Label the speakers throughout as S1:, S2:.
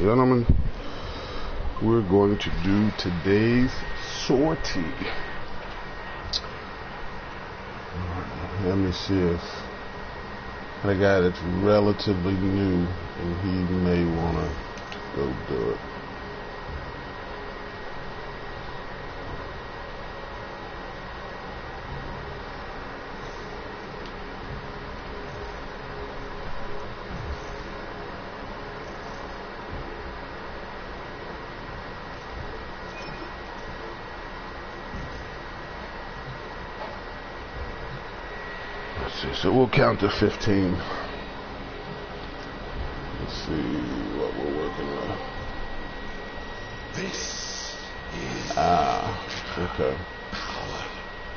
S1: and gentlemen, we're going to do today's sortie. Let me see if a guy that's relatively new and he may want to go do it. So we'll count to 15. Let's see what we're working with.
S2: This is
S1: okay.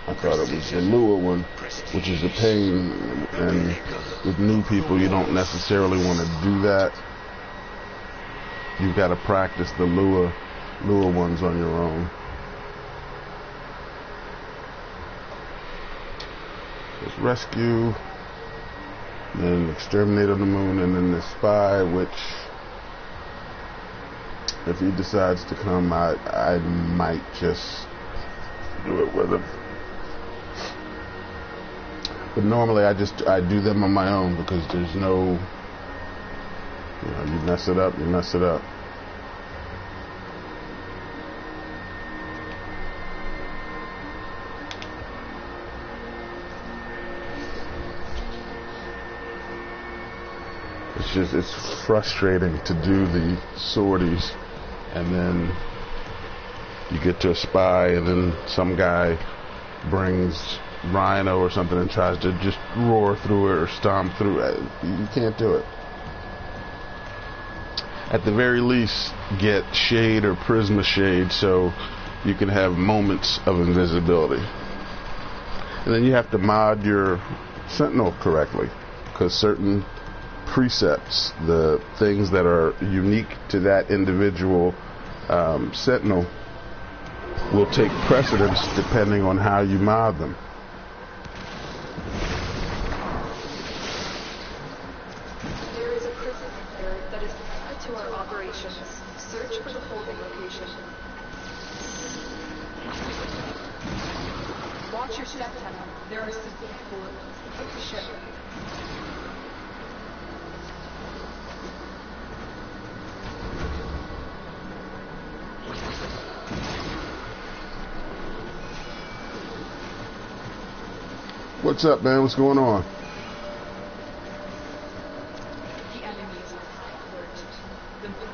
S1: I thought it was the lure one, which is a pain, and with new people you don't necessarily want to do that. You've got to practice the lure ones on your own. There's rescue, then exterminate on the moon, and then the spy, which if he decides to come, I might just do it with him. But normally I do them on my own because there's no, you mess it up, you mess it up. It's frustrating to do the sorties and then you get to a spy and then some guy brings rhino or something and tries to just roar through it or stomp through it. You can't do it. At the very least, get shade or prisma shade so you can have moments of invisibility. And then you have to mod your sentinel correctly because certain precepts, the things that are unique to that individual sentinel, will take precedence depending on how you mod them.
S3: There is a prison there that is tied to our operations. Search for the holding location. Watch your step tunnel. There are some bullets of the ship.
S1: What's up, man? What's going on?
S3: The enemies are high alert.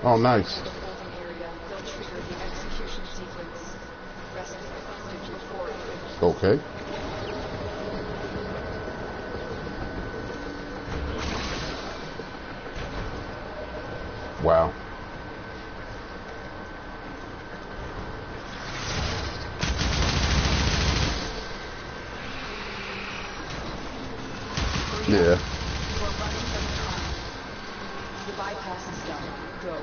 S1: Oh, nice.
S3: The holding area. They'll trigger the execution sequence. Rescue the hostage before it.
S1: Okay. Wow. Yeah.
S3: You are running from the tunnel. The bypass is done. Go.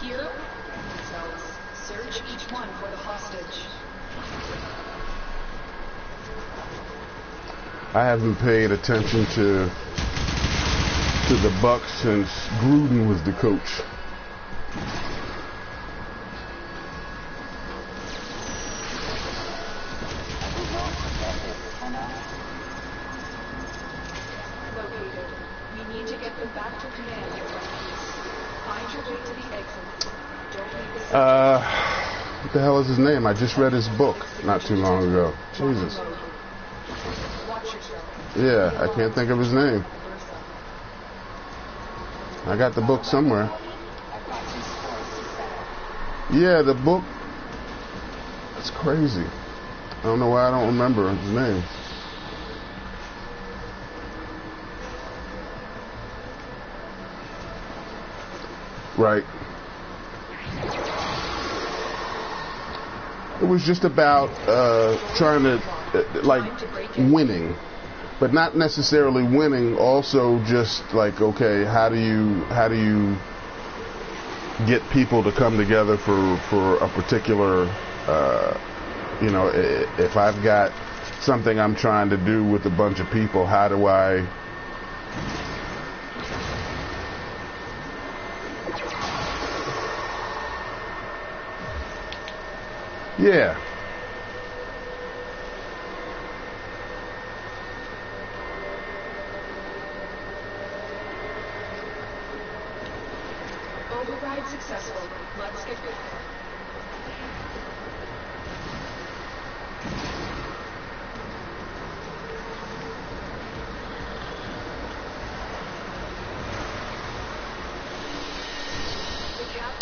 S3: Here, cells. Search each one for the hostage.
S1: I haven't paid attention to the Bucks since Gruden was the coach.
S3: Located. We need to get them back to command in one piece. Find your way to the exit. Don't leave the
S1: What the hell is his name? I just read his book not too long ago. Jesus.
S3: Watch yourself.
S1: Yeah, I can't think of his name. I got the book somewhere. Yeah, the book. That's crazy. I don't know why I don't remember his name. Right. It was just about trying to, winning. But not necessarily winning, also just like, okay, how do you get people to come together for a particular, if I've got something I'm trying to do with a bunch of people, how do I yeah.
S3: Override successful. Let's get going.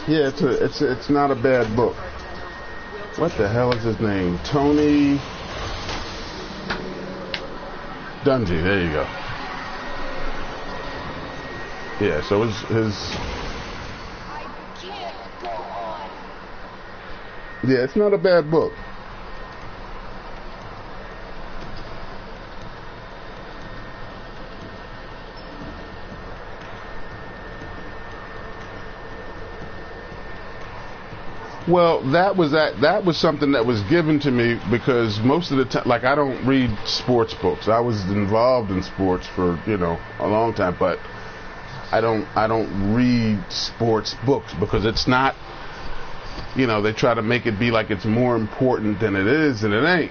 S1: Yeah, it's not a bad book. What the hell is his name? Tony Dungy. There you go. Yeah, so his yeah, it's not a bad book. Well, that was something that was given to me because most of the time, like, I don't read sports books. I was involved in sports for, a long time, but I don't read sports books because it's not, they try to make it be like it's more important than it is, and it ain't.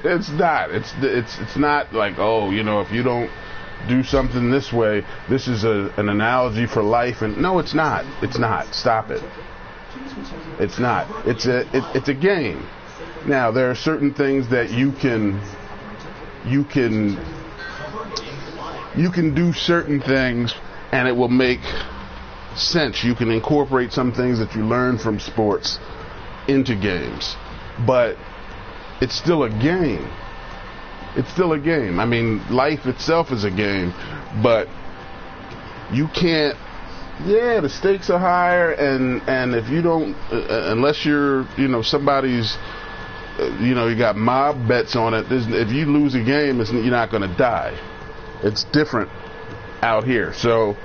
S1: It's not. It's not like, oh, if you don't do something this way, this is an analogy for life, and no, it's not. It's not. Stop it. It's not. It's a game. Now, there are certain things that you can do certain things and it will make sense. You can incorporate some things that you learn from sports into games. But it's still a game. It's still a game. I mean, life itself is a game, but you can't. Yeah, the stakes are higher, and if you don't, unless you're, somebody's, you got mob bets on it. If you lose a game, you're not going to die. It's different out here. So,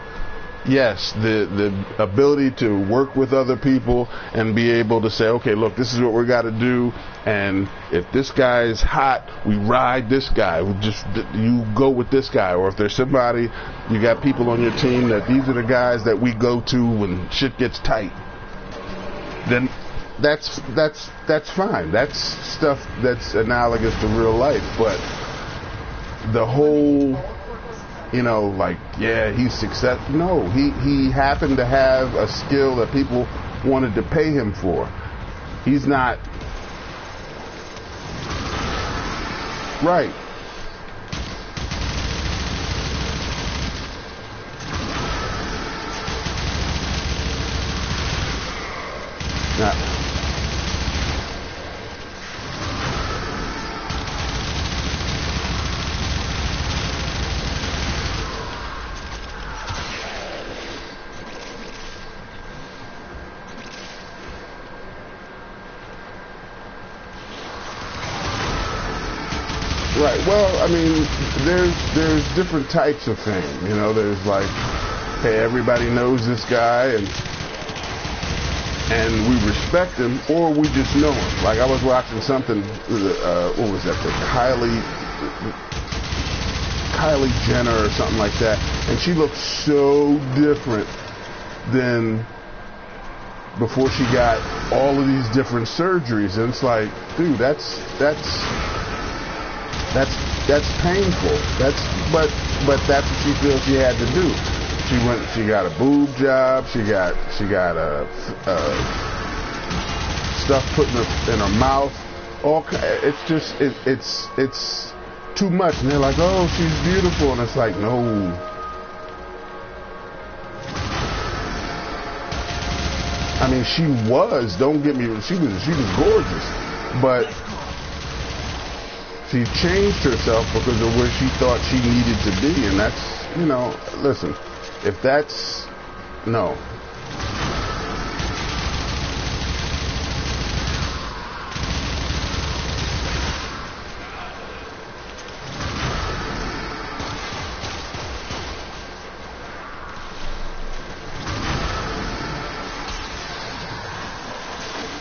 S1: yes, the ability to work with other people and be able to say, okay, look, this is what we got to do, and if this guy is hot, we ride this guy. You go with this guy, or if there's somebody, you got people on your team that these are the guys that we go to when shit gets tight. Then that's fine. That's stuff that's analogous to real life, but the whole, he's successful. No, he happened to have a skill that people wanted to pay him for. He's not right. Now, right. Well, I mean, there's different types of fame. There's like, hey, everybody knows this guy, and we respect him, or we just know him. Like, I was watching something. What was that? The Kylie Jenner or something like that, and she looked so different than before she got all of these different surgeries. And it's like, dude, that's painful. But that's what she feels she had to do. She got a boob job. She got a stuff put in her mouth. It's too much. And they're like, oh, she's beautiful, and it's like, no. I mean, she was. Don't get me. She was gorgeous, but she changed herself because of where she thought she needed to be, and that's, listen, if that's, no.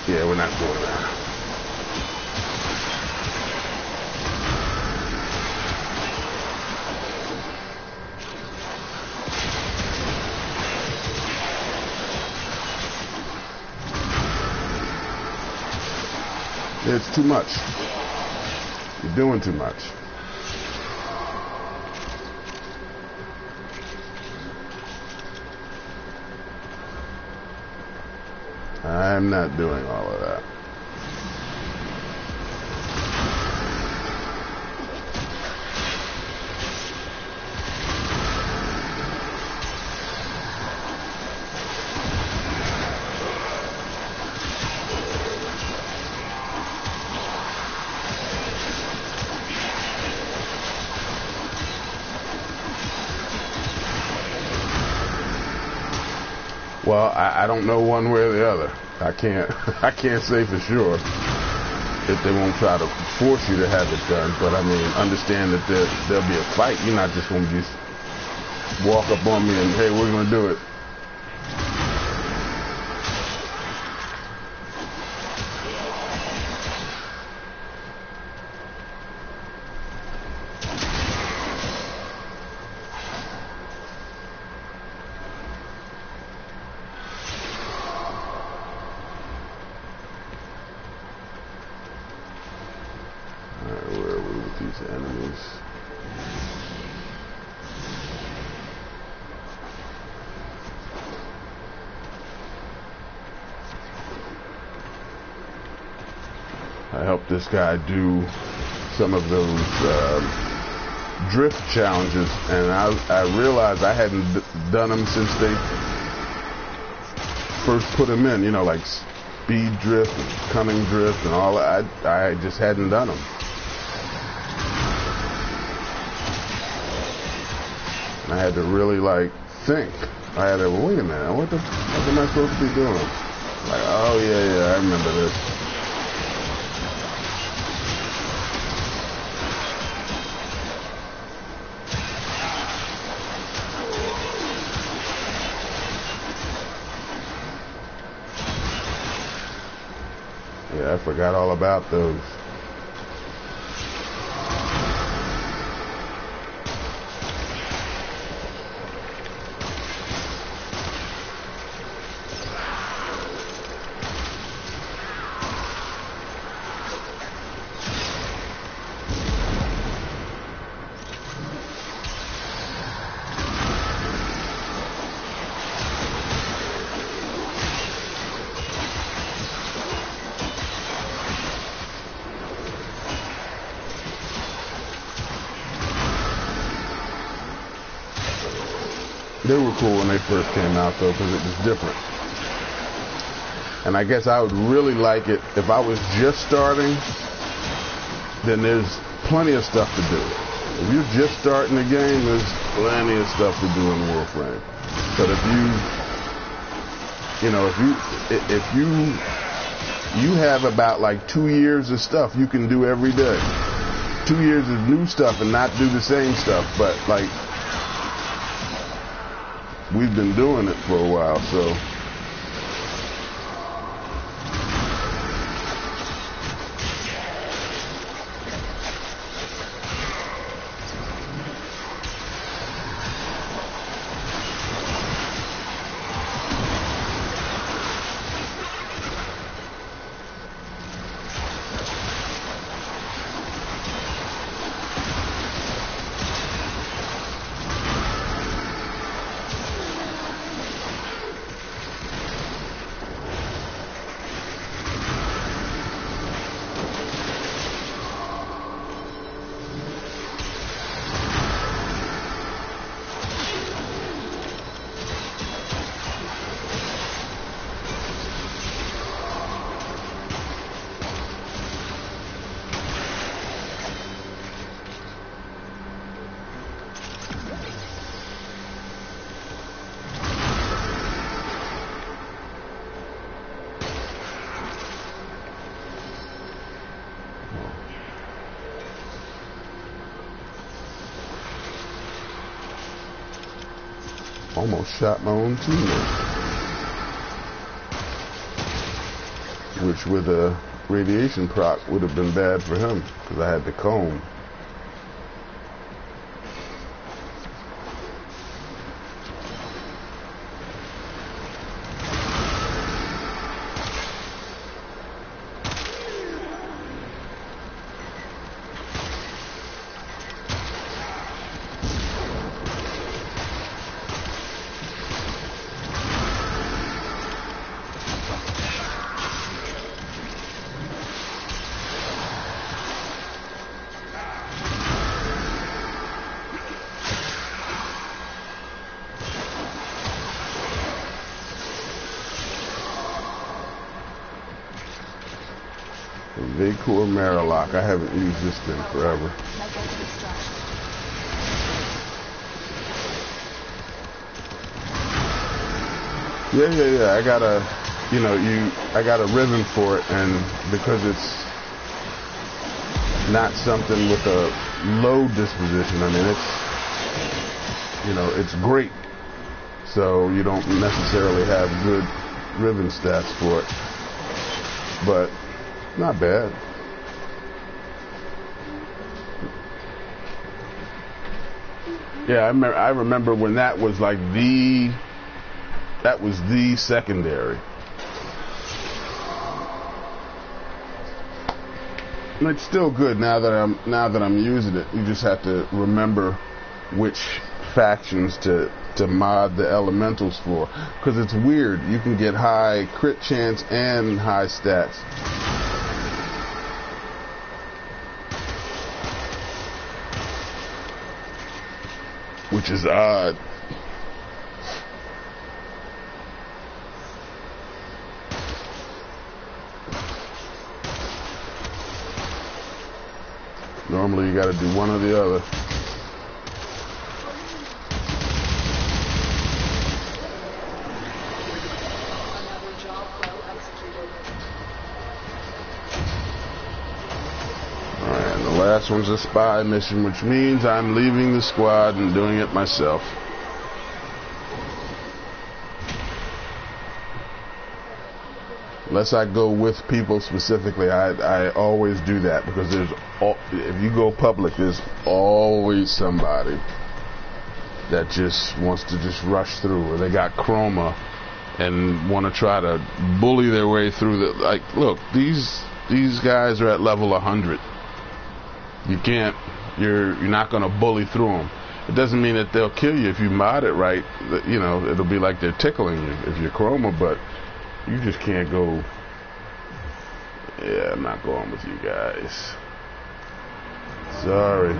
S1: Yeah, we're not doing that. It's too much. You're doing too much. I'm not doing all of that. Well, I don't know one way or the other. I can't say for sure if they won't try to force you to have it done. But I mean, understand that there'll be a fight. You're not just going to just walk up on me and, hey, we're going to do it. Where are we with these enemies? I helped this guy do some of those drift challenges, and I realized I hadn't done them since they first put them in, you know, like speed drift, cunning drift, and all that. I just hadn't done them. I had to really like think. I had to wait a minute. What am I supposed to be doing? Like, oh yeah, I remember this. Yeah, I forgot all about those. They were cool when they first came out, though, because it was different. And I guess I would really like it if I was just starting. Then there's plenty of stuff to do. If you're just starting the game, there's plenty of stuff to do in Warframe. But if you have about like 2 years of stuff you can do every day. 2 years of new stuff and not do the same stuff, but like. We've been doing it for a while, so. Almost shot my own teammate. which with a radiation proc would have been bad for him because I had to comb. Vapor Marilock. I haven't used this thing forever. Yeah. I got a, I got a ribbon for it, and because it's not something with a low disposition, I mean, it's great. So you don't necessarily have good ribbon stats for it, but not bad. Yeah, I remember when that was like the secondary. And it's still good now that I'm using it. You just have to remember which factions to mod the elementals for, because it's weird. You can get high crit chance and high stats. Which is odd. Normally you got to do one or the other. Last one's a spy mission, which means I'm leaving the squad and doing it myself. Unless I go with people specifically, I always do that, because if you go public, there's always somebody that just wants to just rush through, or they got chroma and want to try to bully their way through the, like, look, these guys are at level 100. You can't, you're not going to bully through them. It doesn't mean that they'll kill you if you mod it right. It'll be like they're tickling you if you're chroma, but you just can't go. Yeah, I'm not going with you guys. Sorry.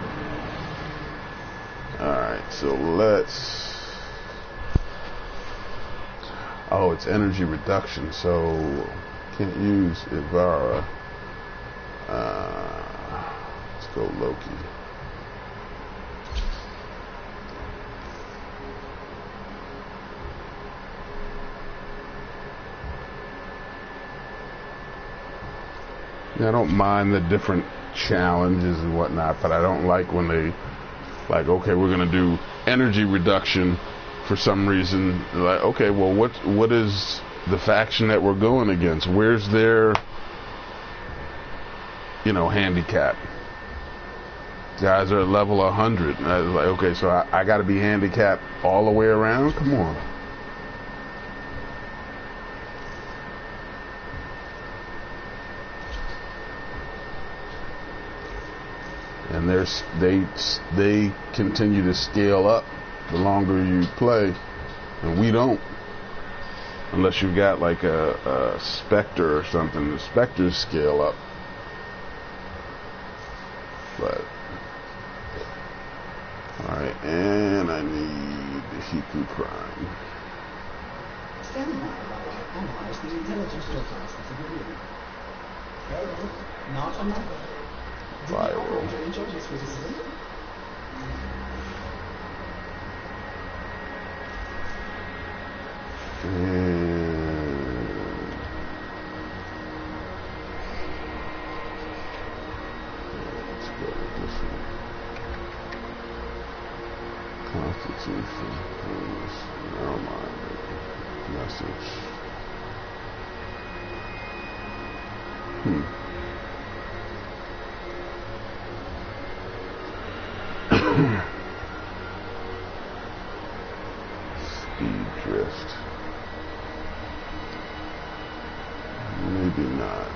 S1: Alright, so let's. Oh, it's energy reduction, so can't use Ivara. Let's go Loki. Yeah, I don't mind the different challenges and whatnot, but I don't like when they, like, okay, we're going to do energy reduction for some reason. Like, okay, well, what is the faction that we're going against? Where's their, handicap? Guys are at level 100. And I was like, okay, so I got to be handicapped all the way around? Come on. And they continue to scale up the longer you play, and we don't, unless you've got like a Spectre or something. The Spectres scale up, but alright, and I need the Hiku Prime.
S2: Stand by while I analyze the intelligence tokens that are revealed. Not a number.
S1: Viral.
S2: Enjoy this criticism.
S1: Let's go with this one. Constitution. Never mind. Message. Speed drift. Maybe not.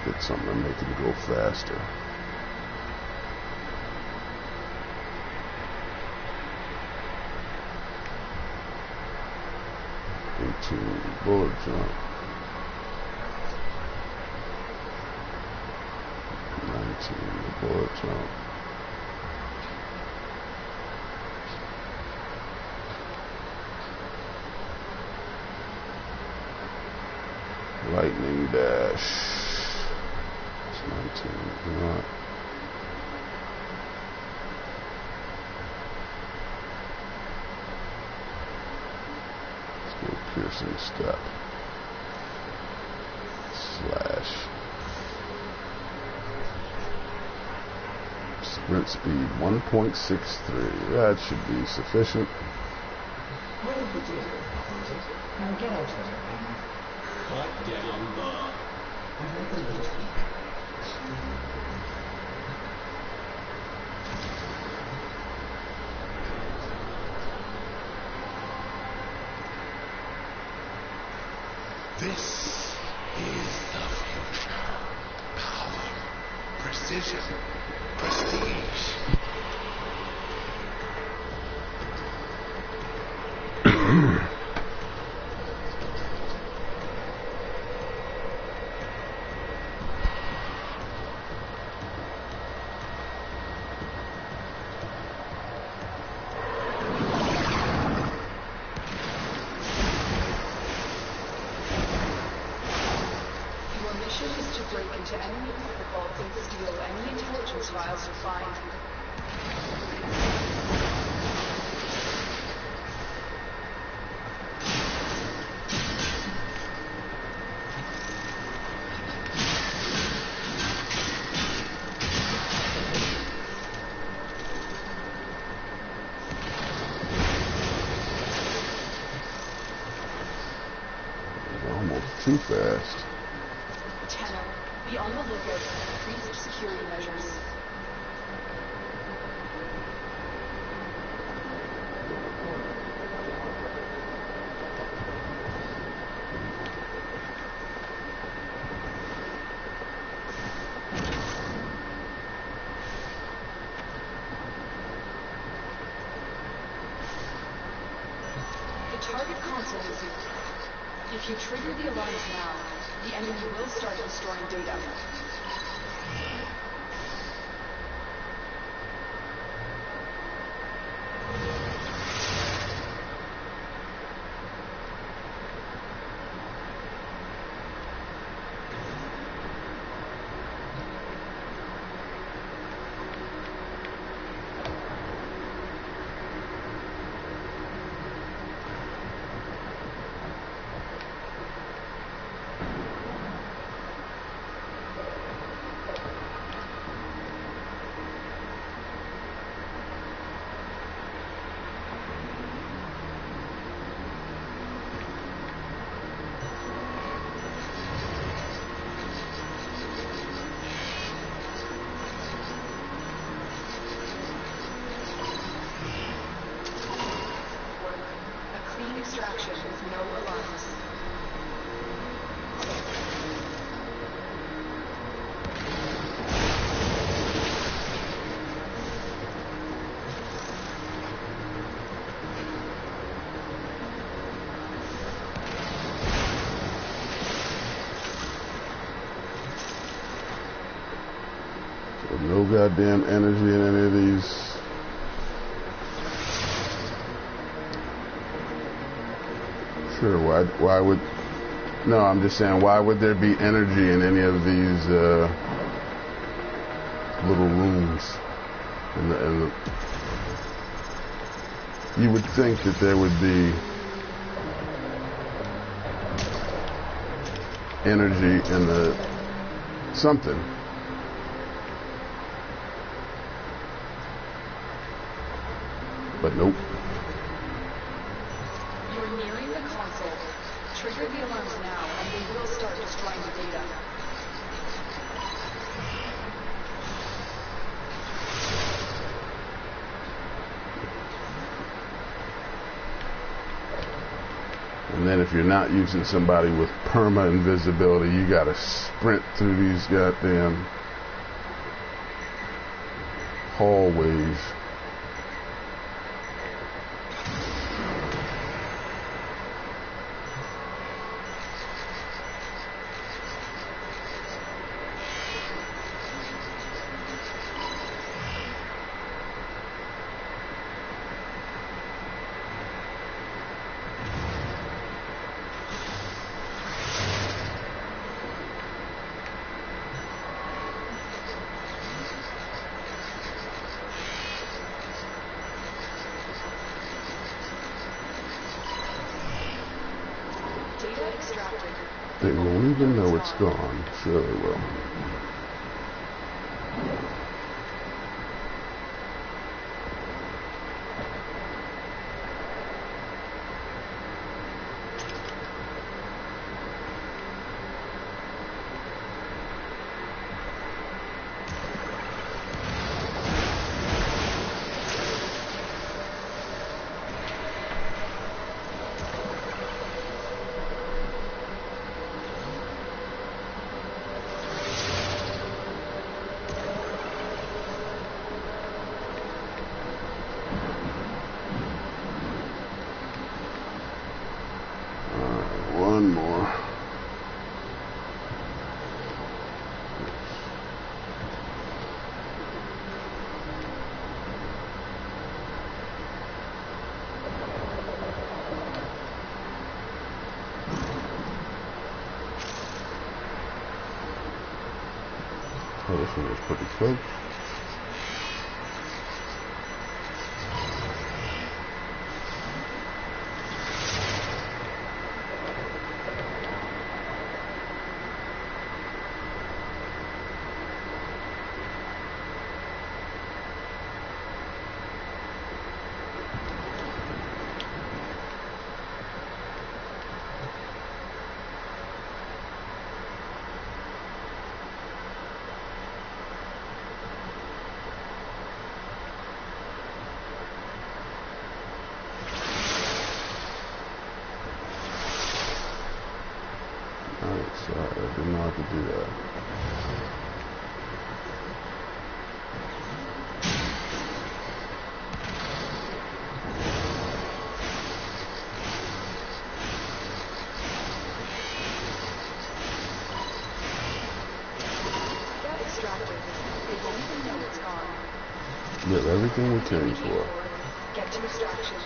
S1: Get something to make it go faster. Bullet jump. 19, bullet jump. Lightning dash. 19. You know what? Piercing step. Slash. Sprint speed 1.63. That should be sufficient.
S2: What did you do? Now get out of there and
S4: Cut down the...
S2: I heard the little speak.
S4: This is the future. Power, precision, prestige.
S3: To enemy vaults and steal any intelligence files you find.
S1: Almost too fast.
S3: Be on the lookout for increased security measures. The target console is here. If you trigger the alarms now, the enemy will start destroying data. Extraction with no alarms.
S1: So no goddamn energy in any of these. Sure, why would, no, I'm just saying, why would there be energy in any of these little rooms? And you would think that there would be energy in the something. But nope.
S3: You're nearing the console. Trigger the alarms now, and they will start destroying the data.
S1: And then if you're not using somebody with perma invisibility, you gotta sprint through these goddamn hallways.
S3: Data extracted.
S1: They won't even know it's gone. Sure they will. One more. Oh, this one is pretty close. Sorry, I didn't know how to do that.
S3: Get extracted. They won't even know it's gone.
S1: We have everything we came for.
S3: Get to extraction.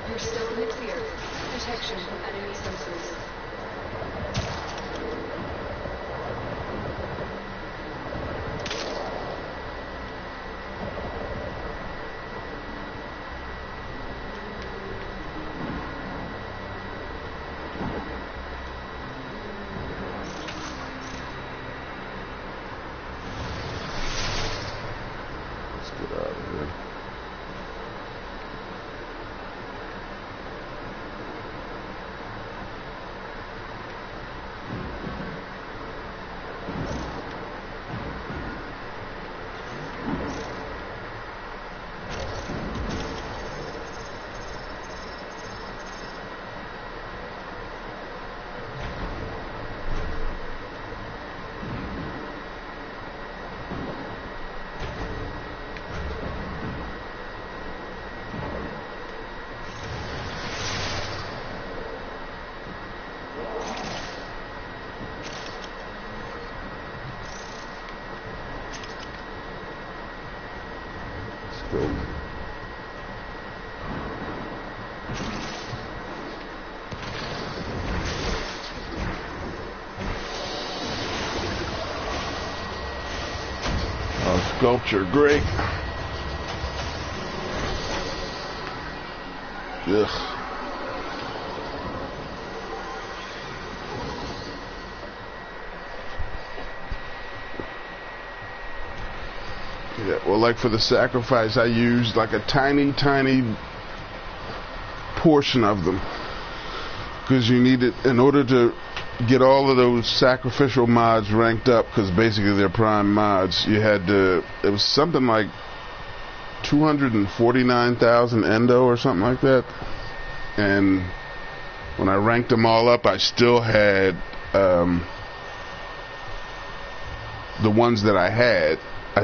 S3: You're still in the clear. Detection from enemy sensors.
S1: Let's get out of here. Let's go. Sculpture, great. Ugh. Yeah, well, like for the sacrifice, I used like a tiny portion of them, because you need it in order to get all of those sacrificial mods ranked up, because basically they're prime mods. You had to, it was something like 249,000 endo or something like that, and when I ranked them all up, I still had the ones that I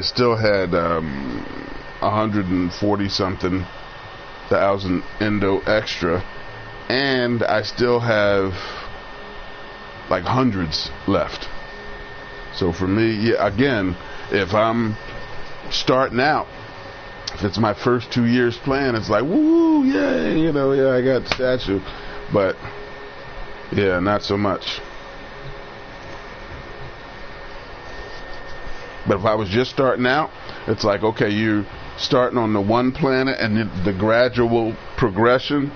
S1: still had 140 something thousand endo extra, and I still have like hundreds left. So for me, yeah, again, if I'm starting out, if it's my first 2 years playing, it's like, woo, yay, you know, yeah, I got the statue. But yeah, not so much. But if I was just starting out, it's like, okay, you're starting on the one planet, and the gradual progression,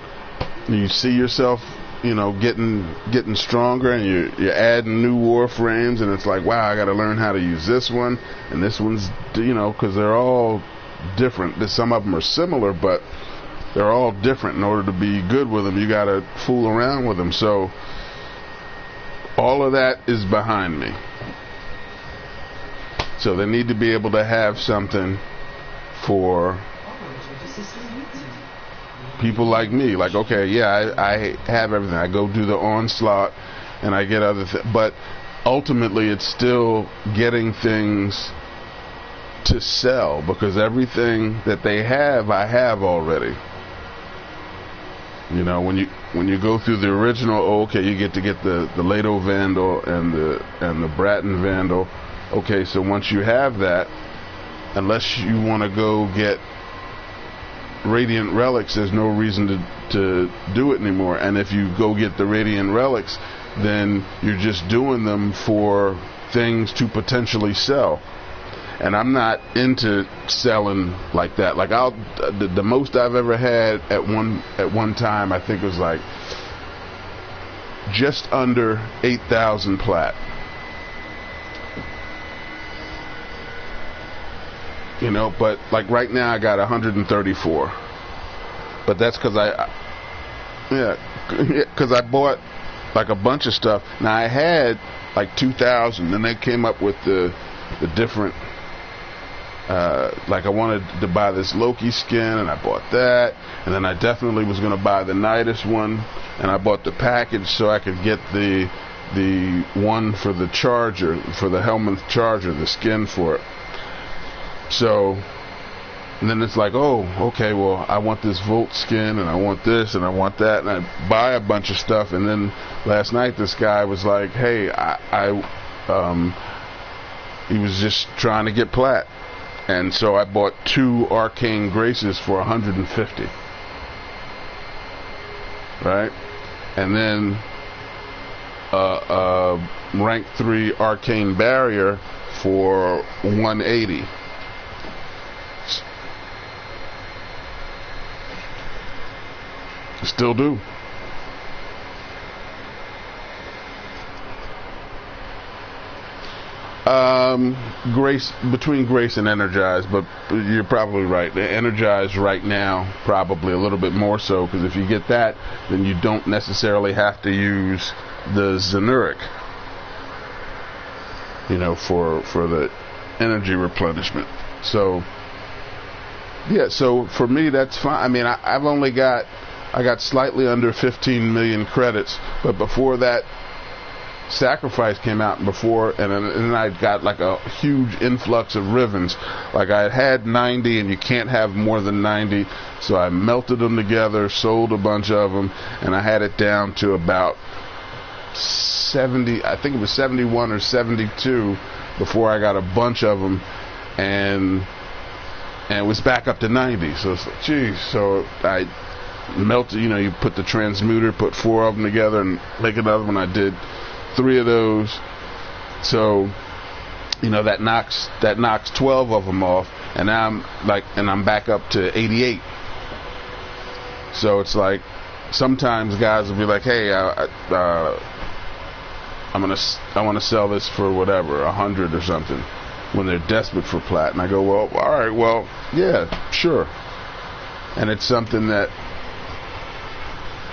S1: you see yourself, you know, getting stronger, and you're adding new warframes, and it's like, wow, I got to learn how to use this one, and this one's, you know, because they're all different. Some of them are similar, but they're all different. In order to be good with them, you got to fool around with them. So all of that is behind me. So they need to be able to have something for people like me. Like, okay, yeah, I have everything. I go do the onslaught, and I get other things. But ultimately, it's still getting things to sell, because everything that they have, I have already. You know, when you go through the original, okay, you get the Leto Vandal and the Bratton Vandal. Okay, so once you have that, unless you want to go get Radiant Relics, there's no reason to do it anymore. And if you go get the Radiant Relics, then you're just doing them for things to potentially sell. And I'm not into selling like that. Like the most I've ever had at one time, I think it was like just under 8,000 plat. You know, but like right now I got 134. But that's because I bought like a bunch of stuff. Now I had like 2,000, and they came up with the different. Like I wanted to buy this Loki skin, and I bought that, and then I definitely was going to buy the Nidus one, and I bought the package so I could get the one for the charger, for the Helminth charger, the skin for it. So, and then it's like, oh, okay, well, I want this Volt skin, and I want this, and I want that, and I buy a bunch of stuff. And then last night, this guy was like, hey, he was just trying to get plat, and so I bought 2 Arcane Graces for 150, right? And then rank 3 Arcane Barrier for 180. Still do. Grace, between Grace and Energize, but you're probably right. The Energize right now, probably a little bit more so, because if you get that, then you don't necessarily have to use the Zenuric, you know, for the energy replenishment. So yeah, so for me that's fine. I mean, I got slightly under 15 million credits, but before that Sacrifice came out, and then I got like a huge influx of Rivens. Like I had 90, and you can't have more than 90, so I melted them together, sold a bunch of them, and I had it down to about 70, I think it was 71 or 72 before I got a bunch of them, and it was back up to 90. So it's like, geez, so I melted, you know, you put the transmuter, put 4 of them together and make another one. I did 3 of those, so you know that knocks 12 of them off, and now I'm back up to 88. So it's like sometimes guys will be like, hey, I want to sell this for whatever, 100 or something, when they're desperate for plat. And I go, well, all right, well, yeah, sure. And it's something that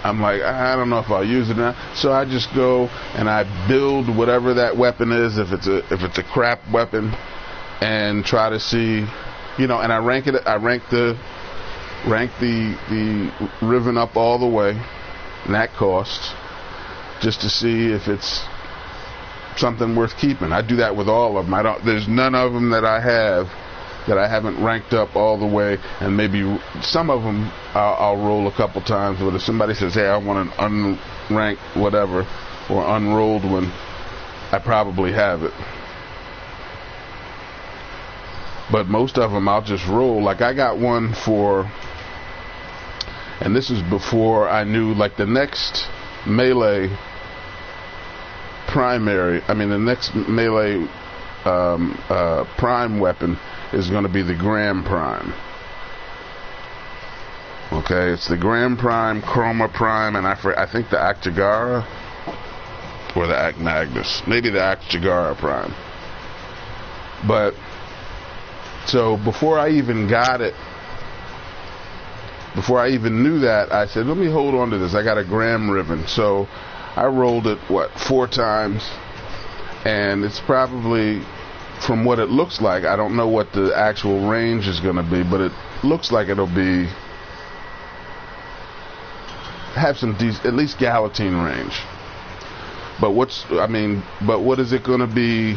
S1: I'm like, I don't know if I'll use it now. So I just go and I build whatever that weapon is, if it's a crap weapon, and try to see, and I rank it. I rank the Riven up all the way, and that costs, just to see if it's something worth keeping. I do that with all of them. There's none of them that I have that I haven't ranked up all the way, and maybe some of them I'll roll a couple times. But if somebody says, hey, I want an unranked whatever or unrolled one, I probably have it. But most of them I'll just roll. Like I got one for, and this is before I knew, like the next melee the next melee prime weapon is going to be the Gram Prime. Okay, it's the Gram Prime, Chroma Prime, and I think the Actigara or the Act Magnus, maybe the Actigara Prime. But so before I even got it, before I even knew that, I said, let me hold on to this. I got a Gram Riven, so I rolled it 4 times, and it's probably, from what it looks like, I don't know what the actual range is going to be, but it looks like it'll have some at least Galatine range. But what is it going to be?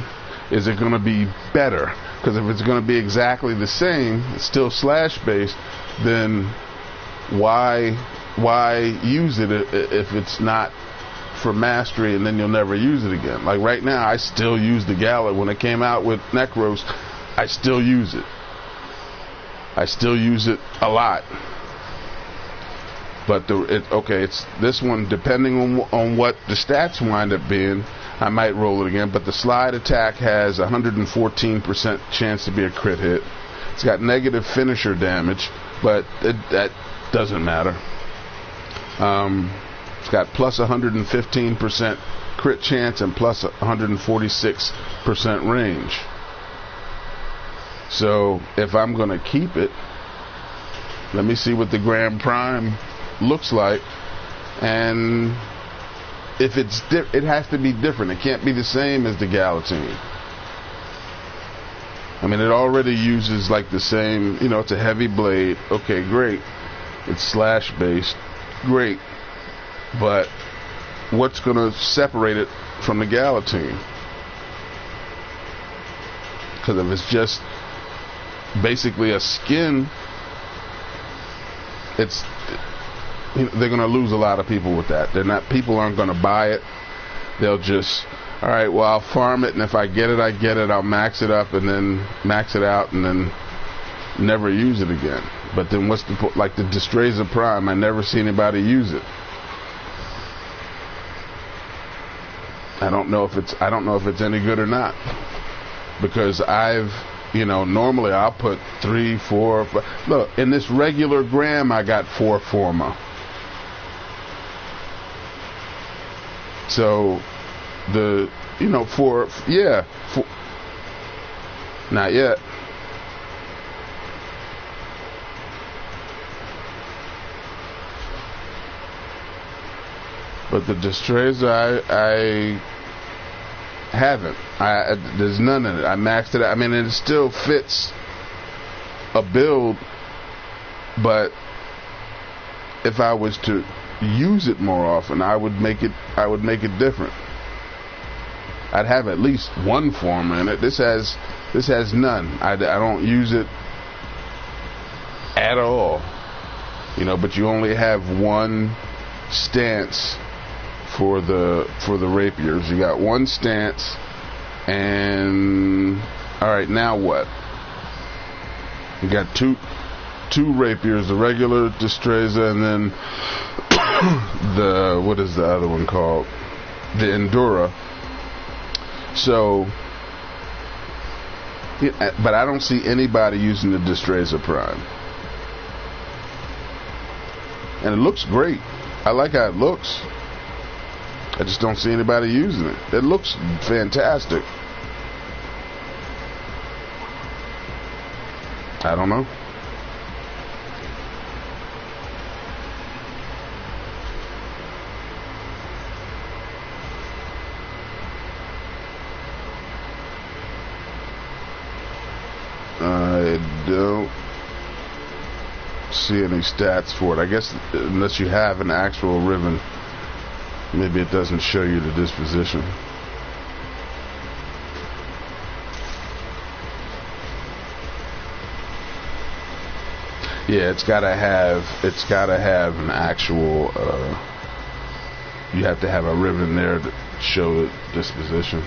S1: Is it going to be better? Because if it's going to be exactly the same, it's still slash based, then why use it if it's not for mastery, and then you'll never use it again? Like right now, I still use the Galat. When it came out with Necros, I still use it. I still use it a lot. But it's this one, depending on what the stats wind up being, I might roll it again. But the slide attack has 114% chance to be a crit hit. It's got negative finisher damage, but that doesn't matter. It's got plus 115% crit chance and plus 146% range. So if I'm going to keep it, let me see what the Gram Prime looks like, and if it has to be different. It can't be the same as the Galatine. I mean, it already uses like the same, it's a heavy blade. Okay, great. It's slash based. Great. But what's going to separate it from the Galatine? Because if it's just basically a skin, they're going to lose a lot of people with that. People aren't going to buy it. They'll just, all right, well, I'll farm it, and if I get it, I get it. I'll max it up and then max it out and then never use it again. But then what's the point? Like the Destreza Prime, I never see anybody use it. I don't know if it's any good or not, because normally I'll put 3, 4, 5. Look, in this regular Gram, I got 4 Forma. So not yet. But the Destreza, I haven't. There's none in it. I maxed it out. I mean, it still fits a build, but if I was to use it more often, I would make it different. I'd have at least one form in it. This has none. I don't use it at all. But you only have one stance for the rapiers. You got one stance, and all right, now what? You got two rapiers, the regular Destreza, and then what is the other one called? The Endura. So, but I don't see anybody using the Destreza Prime. And it looks great. I like how it looks. I just don't see anybody using it. It looks fantastic. I don't know. I don't see any stats for it. I guess unless you have an actual ribbon, maybe it doesn't show you the disposition. Yeah, it's gotta have an actual, you have to have a ribbon there to show the disposition.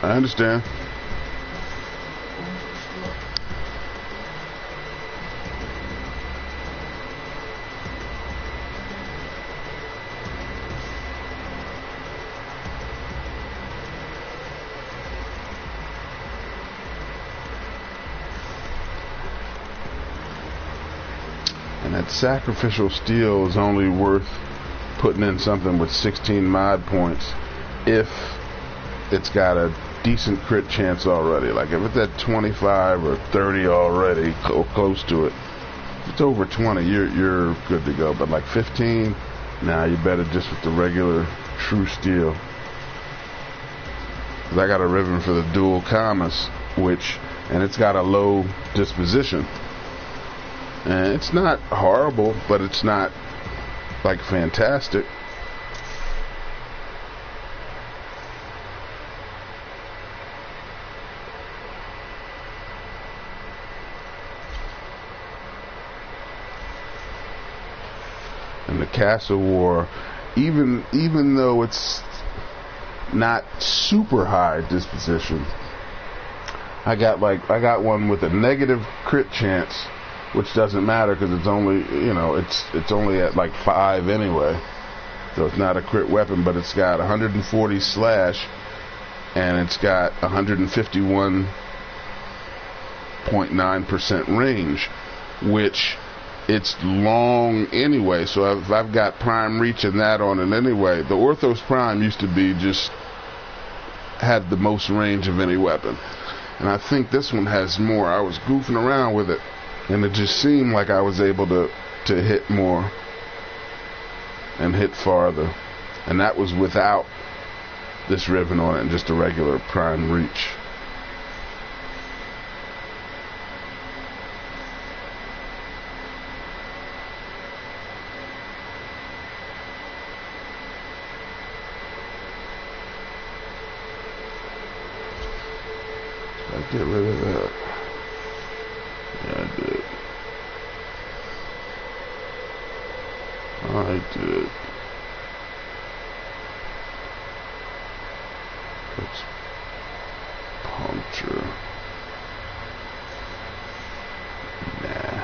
S1: I understand. And that sacrificial steel is only worth putting in something with 16 mod points if it's got a decent crit chance already. Like if it's at 25 or 30 already, close to it, if it's over 20, you're good to go. But like 15, nah, you better just with the regular true steel. 'Cause I got a ribbon for the dual commas, and it's got a low disposition, and it's not horrible, but it's not like fantastic. And the Castle War, even though it's not super high disposition, I got one with a negative crit chance, which doesn't matter because it's only, it's only at like 5 anyway, so it's not a crit weapon, but it's got 140 slash and it's got 151.9% range, which it's long anyway, so if I've got prime reach and that on it anyway. The Orthos Prime used to be just had the most range of any weapon, and I think this one has more. I was goofing around with it and it just seemed like I was able to hit more and hit farther, and that was without this ribbon on it and just a regular prime reach. Get rid of that. Yeah, I did. Let's puncture. Nah.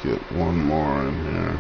S1: get one more in here.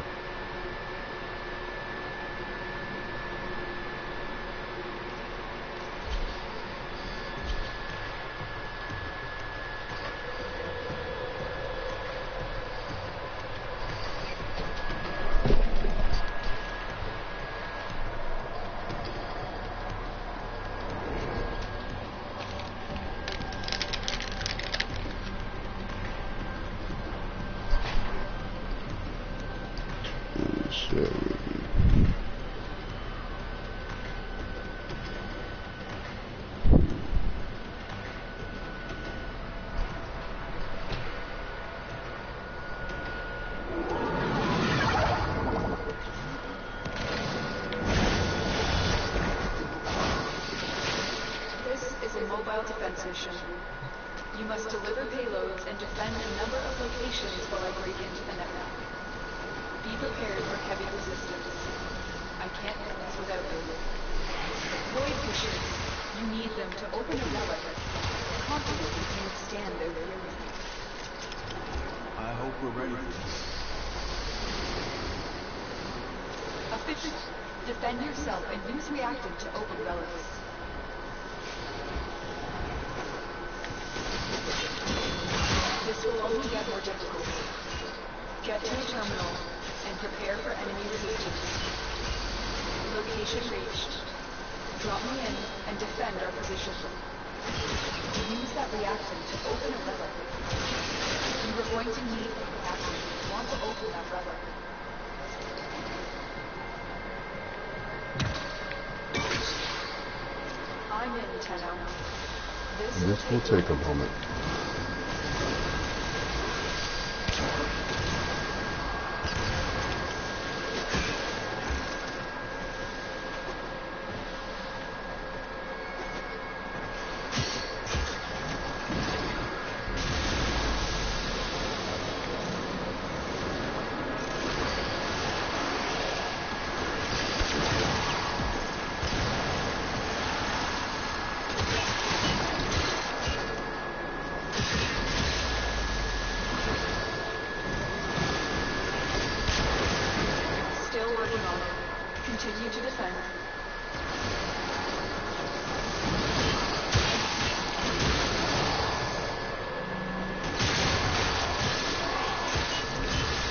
S3: Defense mission. You must deliver payloads and defend a number of locations while I break into the network. Be prepared for heavy resistance. I can't do this without you. Void pushers. You need them to open a relic. Confident you can withstand their fury.
S5: I hope we're ready for this.
S3: Official. Defend yourself and use reactant to open relics. This will only get more difficult. Get to the terminal and prepare for enemy resistance. Location reached. Drop me in and defend our position. Use that reactant to open a relic. You are going to need the reactant if you want to open that relic. I'm in, Tenno.
S1: This will take a moment.
S3: Continue to defend.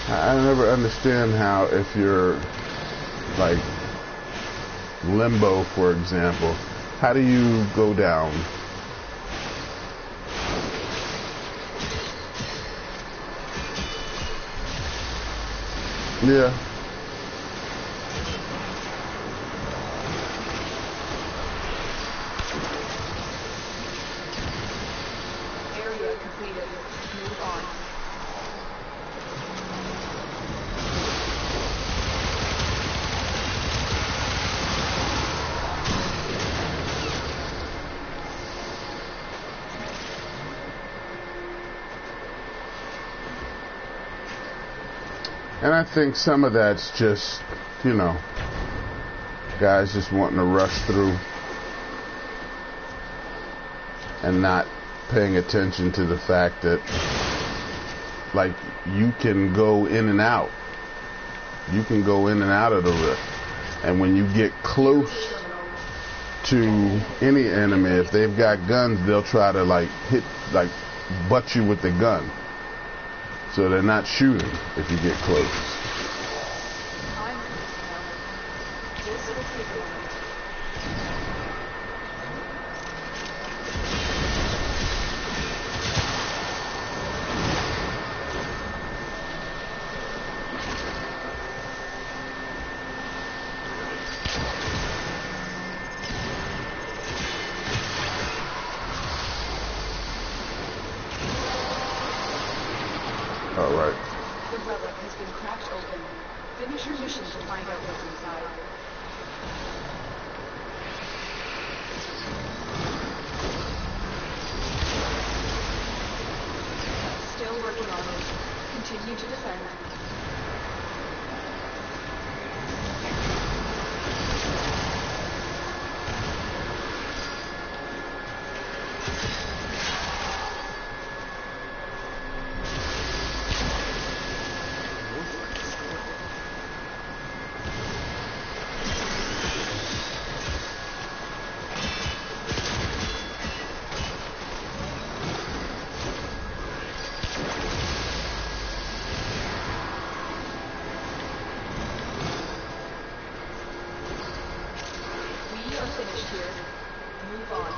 S1: I never understand how, if you're like limbo, for example, how do you go down? Yeah.
S3: Area completed. Move on.
S1: And I think some of that's just, you know, guys just wanting to rush through and not paying attention to the fact that, like, you can go in and out. You can go in and out of the rift. And when you get close to any enemy, if they've got guns, they'll try to, like, butt you with the gun. So they're not shooting if you get close.
S3: I'm now. This will take a moment.
S1: All right.
S3: The relic has been cracked open. Finish your mission to find out what's inside. Still working on it. Continue to defend. here. Move on.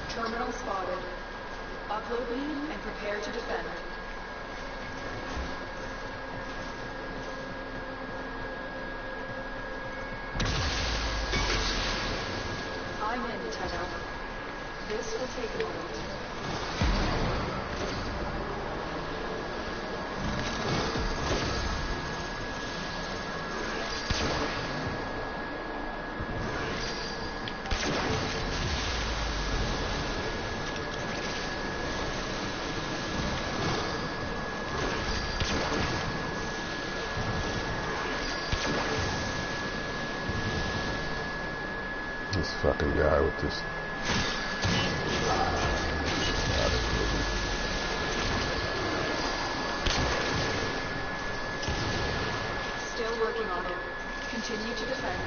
S3: Terminal spotted. Upload me and prepare to defend. I'm in, Tenno. This will take a moment.
S1: This fucking guy with this.
S3: Still working on it. Continue to defend.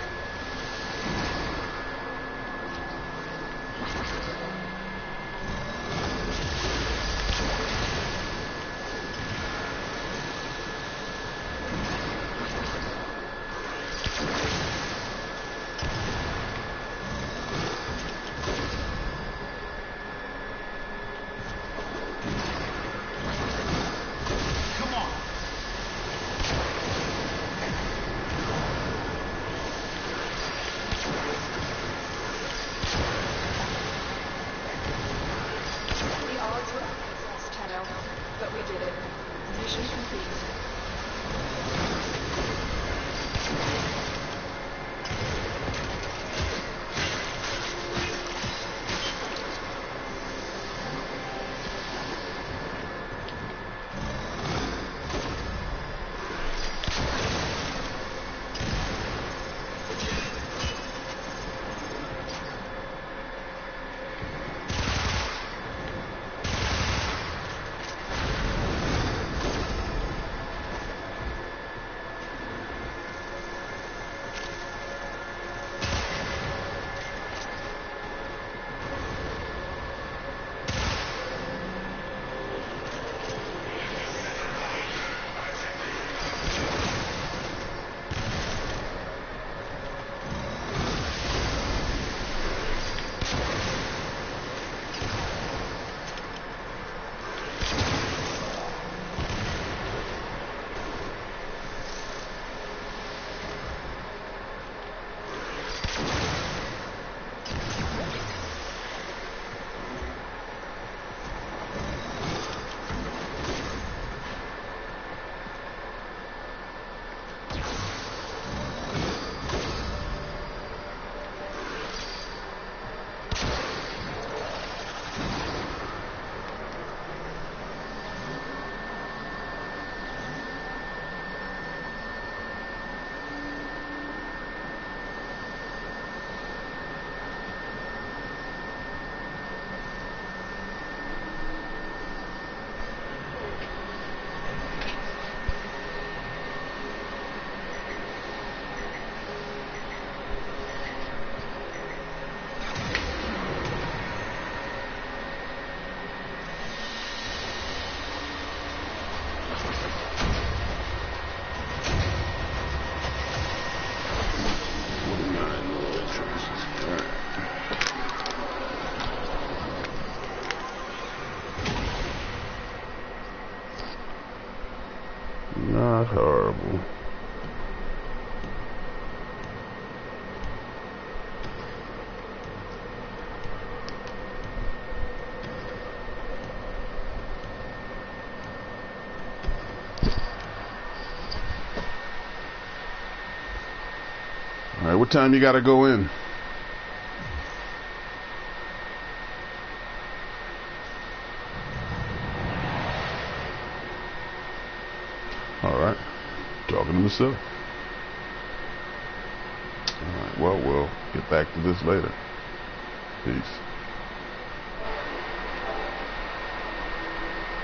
S5: Come on.
S3: The odds were against us, Tenno, but we did it. Mission complete.
S1: Not horrible. All right, what time you got to go in? All right, talking to myself. All right, well, we'll get back to this later. Peace.